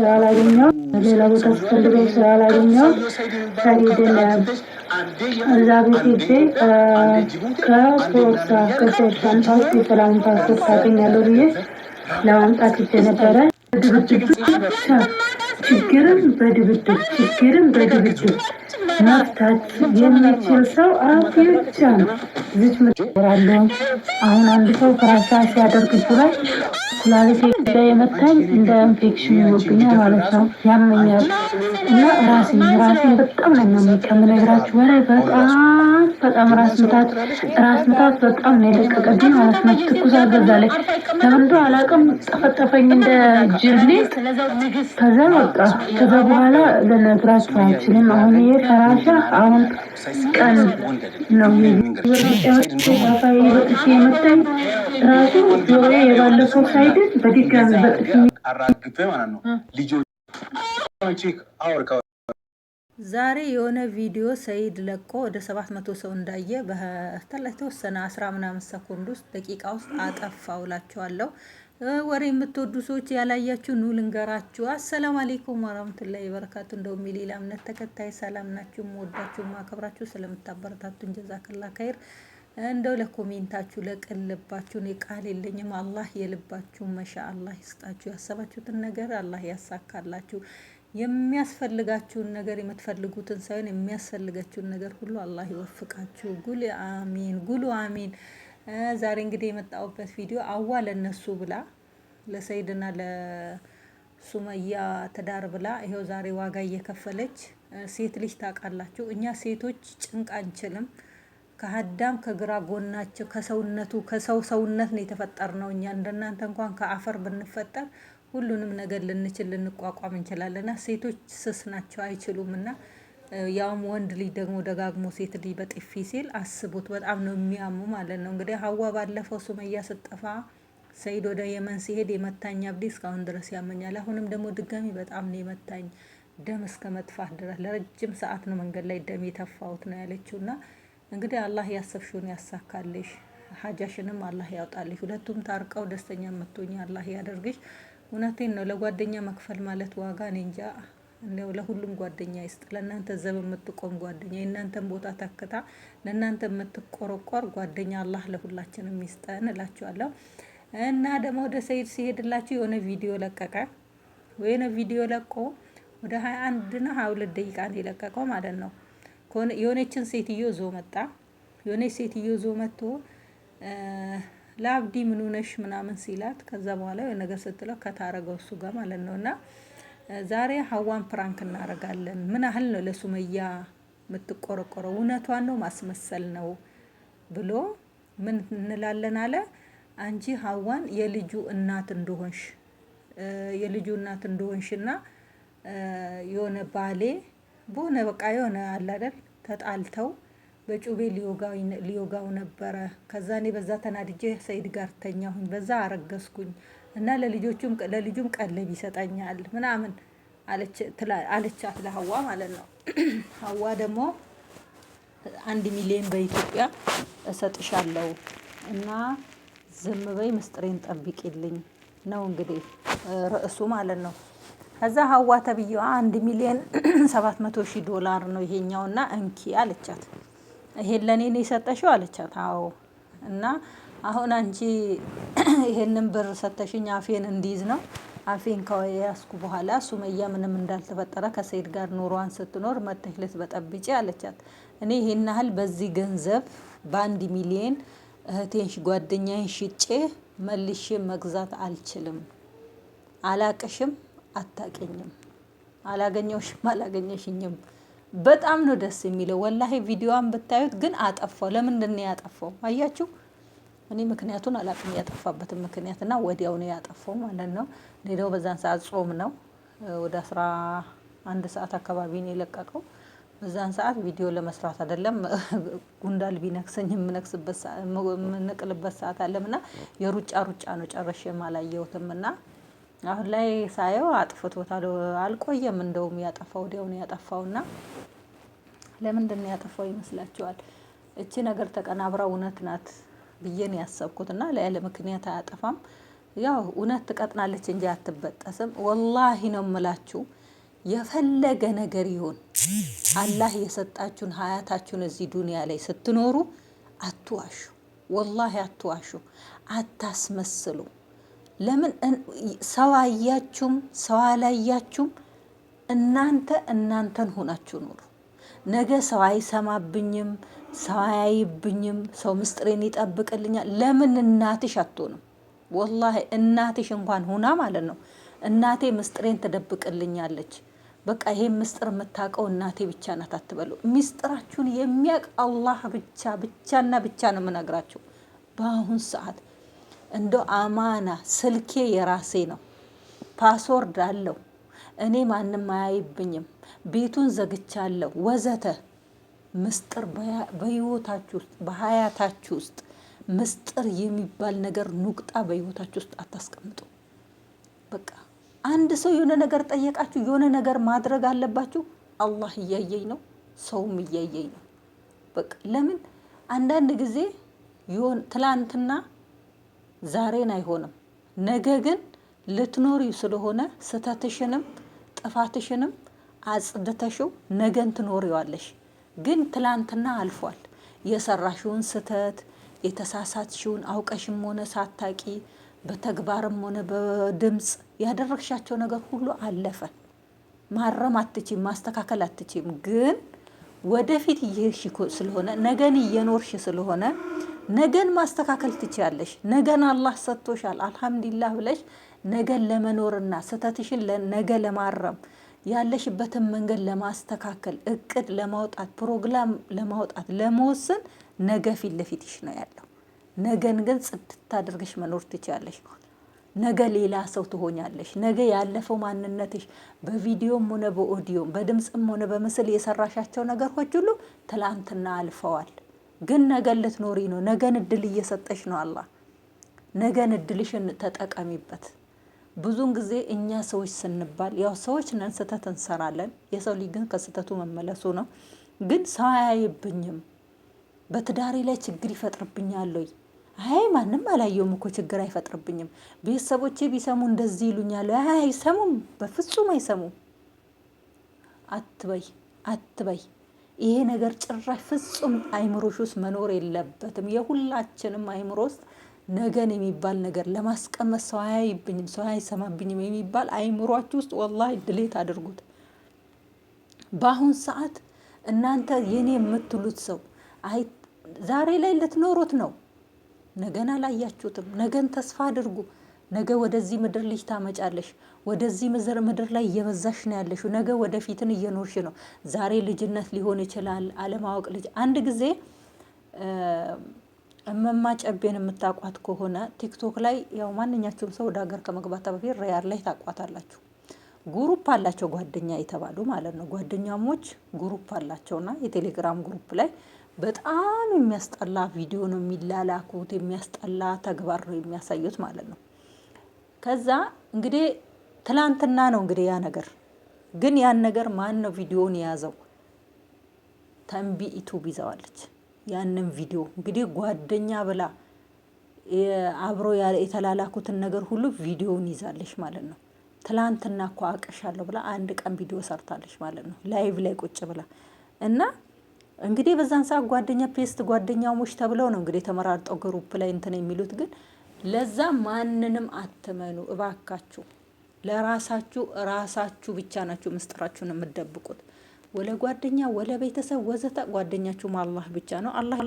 ስላላገኘው ሌላ ቦታ ስፈልገው ስላላገኘው ሰኢድን እዛ ቤት ሄጄ ከፖርሳ ከሰኢድ ሻንጣ ውስጥ የሰላምን ፓስፖርት አገኛለሁ ብዬ ለማምጣት ሄጄ ነበረ። ድብድብ ብቻ ችግርን በድብድብ መፍታት የሚችል ሰው አፍ ብቻ ነው። ዝች ምራለሁ። አሁን አንድ ሰው ፍራሻ ሲያደርግ ይችላል። ኩላሊቴ ላይ የመታኝ እንደ ኢንፌክሽን ይወብኛል ማለት ነው። ያመኛል እና ራሴን በጣም ነው የሚያመኝ ከምነግራችሁ በላይ በጣም ራስ ምታት በጣም ነው የለቀቀብኝ ማለት ነው። ትኩሳት በዛ ላይ ለምንድነው አላውቅም ጠፈጠፈኝ እንደ ጅርሌ። ከዛ በኋላ ልነግራችሁ አልችልም። አሁን ይሄ ፈራሻ አሁን ቀን ነው ፋይ በጥፊ የመታኝ ራሱ ጆሮዬ የባለፈው ሳይድን በድጋሚ በጥፊ አራግፌ ማለት ነው። ዛሬ የሆነ ቪዲዮ ሰኢድ ለቆ ወደ 700 ሰው እንዳየ በተወሰነ 10 ምናምን ሰኮንድ ውስጥ ደቂቃ ውስጥ አጠፋውላችኋለሁ። ወሬ የምትወዱ ሰዎች ያላያችሁ ኑ ልንገራችሁ። አሰላሙ አለይኩም ወራህመቱላሂ ወበረካቱ። እንደውም የሌላ እምነት ተከታይ ሰላም ናችሁ? ወዳችሁ ማከብራችሁ ስለምታበረታቱን ጀዛከላ ኸይር። እንደው ለኮሜንታችሁ ለቀልባችሁ እኔ ቃል የለኝም። አላህ የልባችሁ መሻአላህ ይስጣችሁ። ያሰባችሁትን ነገር አላህ ያሳካላችሁ። የሚያስፈልጋችሁን ነገር የምትፈልጉትን ሳይሆን የሚያስፈልጋችሁን ነገር ሁሉ አላህ ይወፍቃችሁ። ጉሉ አሚን። ዛሬ እንግዲህ የመጣሁበት ቪዲዮ አዋ ለነሱ ብላ ለሰኢድና ለሱመያ ትዳር ብላ ይሄው ዛሬ ዋጋ እየከፈለች ሴት ልጅ ታውቃላችሁ፣ እኛ ሴቶች ጭንቅ አንችልም። ከአዳም ከግራ ጎናቸው ከሰው ሰውነት ነው የተፈጠርነው። እኛ እንደናንተ እንኳን ከአፈር ብንፈጠር ሁሉንም ነገር ልንቋቋም እንችላለንና ሴቶች ስስ ናቸው አይችሉምና ያውም ወንድ ልጅ ደግሞ ደጋግሞ ሴት ልጅ በጥፊ ሲል አስቡት፣ በጣም ነው የሚያሙ ማለት ነው። እንግዲህ ሀዋ ባለፈው ሱመያ ስጠፋ ሰኢድ ወደ የመን ሲሄድ የመታኝ አብዲ እስካሁን ድረስ ያመኛል። አሁንም ደግሞ ድጋሚ በጣም ነው የመታኝ ደም እስከ መጥፋት ድረስ ለረጅም ሰዓት ነው መንገድ ላይ ደም የተፋሁት ነው ያለችውና እንግዲህ አላህ ያሰብሽውን ያሳካልሽ፣ ሀጃሽንም አላህ ያውጣልሽ። ሁለቱም ታርቀው ደስተኛ የምትሆኚ አላህ ያደርግሽ። እውነቴን ነው። ለጓደኛ መክፈል ማለት ዋጋ እኔ እንጃ። እንደው ለሁሉም ጓደኛ ይስጥ። ለእናንተ ዘብ የምትቆም ጓደኛ፣ የእናንተን ቦታ ተክታ ለእናንተ የምትቆረቆር ጓደኛ አላህ ለሁላችንም ይስጠን እላችኋለሁ። እና ደግሞ ወደ ሰኢድ ሲሄድላችሁ የሆነ ቪዲዮ ለቀቀ። የሆነ ቪዲዮ ለቆ ወደ 21 እና 22 ደቂቃ ነው የለቀቀው ማለት ነው። የሆነችን ሴትዮ ዞ መጣ። የሆነች ሴትዮ ዞ መጥቶ ለአብዲ ምን ሆነሽ ምናምን ሲላት፣ ከዛ በኋላ የሆነ ነገር ስትለው ከታረገው እሱ ጋር ማለት ነውና ዛሬ ሀዋን ፕራንክ እናደርጋለን። ምን ያህል ነው ለሱመያ የምትቆረቆረው? እውነቷን ነው ማስመሰል ነው ብሎ ምን እንላለን አለ። አንቺ ሀዋን የልጁ እናት እንደሆንሽና የሆነ ባሌ በሆነ በቃ የሆነ አለ አይደል ተጣልተው በጩቤ ሊዮጋው ነበረ። ከዛ እኔ በዛ ተናድጄ ሰኢድ ጋር ተኛሁኝ፣ በዛ አረገዝኩኝ እና ለልጁም ቀለብ ይሰጠኛል ምናምን አለቻት ለሀዋ ማለት ነው። ሀዋ ደግሞ 1 ሚሊዮን በኢትዮጵያ እሰጥሻለሁ እና ዝም በይ ምስጢሬን ጠብቂልኝ ነው እንግዲህ ርዕሱ ማለት ነው። ከዛ ሀዋ ተብዬዋ 1 ሚሊዮን 700,000 ዶላር ነው ይሄኛውና እንኪ አለቻት። ይሄን ለኔ ነው የሰጠሽው አለቻት። አዎ እና አሁን አንቺ ይሄንን ብር ሰተሽኝ አፌን እንዲይዝ ነው። አፌን ከያዝኩ በኋላ ሱመያ ምንም እንዳልተፈጠረ ከሰኢድ ጋር ኑሯን ስትኖር መተሽ ልትበጠብጪ አለቻት። እኔ ይሄን ያህል በዚህ ገንዘብ በ1 ሚሊዮን እህቴን ጓደኛዬን ሽጬ መልሼ መግዛት አልችልም። አላቅሽም፣ አታቀኝም፣ አላገኘውሽም፣ አላገኘሽኝም። በጣም ነው ደስ የሚለው ወላሂ። ቪዲዮዋን ብታዩት ግን አጠፋው። ለምንድን ነው ያጠፋው? አያችሁ፣ እኔ ምክንያቱን አላውቅም፣ ያጠፋበትን ምክንያትና ወዲያው ነው ያጠፋው ማለት ነው። ሌላው በዛን ሰዓት ጾም ነው፣ ወደ 11 ሰዓት አካባቢ ነው የለቀቀው። በዛን ሰዓት ቪዲዮ ለመስራት አይደለም ጉንዳል ቢነክሰኝ የምነቅልበት ሰዓት አለምና የሩጫ ነው ጨርሼም አላየሁትምና አሁን ላይ ሳየው አጥፍቶታል። አልቆየም እንደውም ያጠፋው ወዲያው ነው ያጠፋውና ለምንድን ነው ያጠፋው ይመስላችኋል? እቺ ነገር ተቀናብራ እውነት ናት ብዬ ነው ያሰብኩትና ለያለ ምክንያት አያጠፋም። ያው እውነት ትቀጥናለች እንጂ አትበጠስም። ወላሂ ነው የምላችሁ። የፈለገ ነገር ይሁን አላህ የሰጣችሁን ሀያታችሁን እዚህ ዱንያ ላይ ስትኖሩ አትዋሹ። ወላሂ አትዋሹ፣ አታስመስሉ። ለምን ሰው አያችሁም ሰው አላያችሁም፣ እናንተን ሆናችሁ ኑሩ። ነገ ሰው አይሰማብኝም፣ ሰው አያይብኝም፣ ሰው ምስጢሬን ይጠብቅልኛል። ለምን እናትሽ አትሆንም? ወላሂ እናትሽ እንኳን ሁና ማለት ነው። እናቴ ምስጢሬን ትደብቅልኛለች፣ በቃ ይሄን ምስጢር የምታውቀው እናቴ ብቻ ናት አትበሉ። ምስጢራችሁን የሚያውቅ አላህ ብቻና ብቻ ነው የምነግራችሁ። በአሁን ሰዓት እንደ አማና ስልኬ የራሴ ነው፣ ፓስወርድ አለው፣ እኔ ማንም አያይብኝም፣ ቤቱን ዘግቻለሁ ወዘተ። ምስጢር በህይወታችሁ ውስጥ በሀያታችሁ ውስጥ ምስጢር የሚባል ነገር ኑቅጣ በህይወታችሁ ውስጥ አታስቀምጡ። በቃ አንድ ሰው የሆነ ነገር ጠየቃችሁ፣ የሆነ ነገር ማድረግ አለባችሁ። አላህ እያየኝ ነው፣ ሰውም እያየኝ ነው። በቃ ለምን አንዳንድ ጊዜ ትላንትና ዛሬን አይሆንም፣ ነገ ግን ልትኖሪው ስለሆነ ስተትሽንም ጥፋትሽንም አጽድተሽው ነገን ትኖሪዋለሽ። ግን ትላንትና አልፏል። የሰራሽውን ስተት የተሳሳትሽውን አውቀሽም ሆነ ሳታቂ በተግባርም ሆነ በድምፅ ያደረግሻቸው ነገር ሁሉ አለፈ። ማረም አትችም፣ ማስተካከል አትችም። ግን ወደፊት እየሄድሽ ስለሆነ ነገን እየኖርሽ ስለሆነ ነገን ማስተካከል ትችያለሽ። ነገን አላህ ሰጥቶሻል አልሐምዱሊላህ ብለሽ ነገን ለመኖርና ስተትሽን ነገ ለማረም ያለሽበትን መንገድ ለማስተካከል እቅድ ለማውጣት ፕሮግራም ለማውጣት ለመወሰን ነገ ፊት ለፊትሽ ነው ያለው። ነገን ግን ጽድት አድርገሽ መኖር ትችያለሽ። ነገ ሌላ ሰው ትሆኛለሽ። ነገ ያለፈው ማንነትሽ በቪዲዮም ሆነ በኦዲዮም በድምጽም ሆነ በምስል የሰራሻቸው ነገሮች ሁሉ ትላንትና አልፈዋል። ግን ነገን ልትኖሪ ነው። ነገን እድል እየሰጠሽ ነው አላህ። ነገን እድልሽን ተጠቀሚበት። ብዙን ጊዜ እኛ ሰዎች ስንባል ያው ሰዎች ነን፣ ስህተት እንሰራለን። የሰው ልጅ ግን ከስህተቱ መመለሱ ነው። ግን ሰው አያይብኝም፣ በትዳሬ ላይ ችግር ይፈጥርብኛል ወይ? አይ ማንም አላየውም እኮ ችግር አይፈጥርብኝም። ቤተሰቦቼ ቢሰሙ እንደዚህ ይሉኛል። አይ አይሰሙም፣ በፍጹም አይሰሙም አትበይ። ይሄ ነገር ጭራሽ ፍጹም አይምሮሽ ውስጥ መኖር የለበትም። የሁላችንም አይምሮ ውስጥ ነገን የሚባል ነገር ለማስቀመጥ ሰው አያይብኝም ሰው አይሰማብኝም የሚባል አይምሮአችሁ ውስጥ ወላሂ ድሌት አድርጉት። በአሁን ሰዓት እናንተ የኔ የምትሉት ሰው ዛሬ ላይ ልትኖሩት ነው። ነገን አላያችሁትም። ነገን ተስፋ አድርጉ። ነገ ወደዚህ ምድር ልጅ ታመጫለሽ። ወደዚህ ምድር ላይ እየበዛሽ ነው ያለሽው። ነገ ወደፊትን እየኖርሽ ነው። ዛሬ ልጅነት ሊሆን ይችላል፣ አለማወቅ ልጅ አንድ ጊዜ እመማ ጨቤን የምታቋት ከሆነ ቲክቶክ ላይ ያው ማንኛቸውም ሰው ወደ ሀገር ከመግባታ በፊት ሪያድ ላይ ታቋታላችሁ። ግሩፕ አላቸው ጓደኛ የተባሉ ማለት ነው። ጓደኛሞች ግሩፕ አላቸውና የቴሌግራም ግሩፕ ላይ በጣም የሚያስጠላ ቪዲዮ ነው የሚላላኩት፣ የሚያስጠላ ተግባር ነው የሚያሳዩት ማለት ነው። ከዛ እንግዲህ ትላንትና ነው እንግዲህ ያ ነገር ግን ያን ነገር ማን ነው ቪዲዮውን የያዘው? ተንቢ ዩቲዩብ ይዘዋለች። ያንን ቪዲዮ እንግዲህ ጓደኛ ብላ አብሮ የተላላኩትን ነገር ሁሉ ቪዲዮውን ይዛለች ማለት ነው። ትላንትና እኮ አውቅሻለሁ ብላ አንድ ቀን ቪዲዮ ሰርታለች ማለት ነው፣ ላይቭ ላይ ቁጭ ብላ እና እንግዲህ በዛን ሰዓት ጓደኛ ፔስት ጓደኛሞች ተብለው ነው እንግዲህ ተመራርጠው ግሩፕ ላይ እንትን የሚሉት። ግን ለዛ ማንንም አትመኑ እባካችሁ። ራሳችሁ ብቻ ናችሁ ምስጢራችሁን የምትደብቁት። ወለ ጓደኛ ወለ ቤተሰብ ወዘተ ጓደኛችሁም አላህ ብቻ ነው። አላህ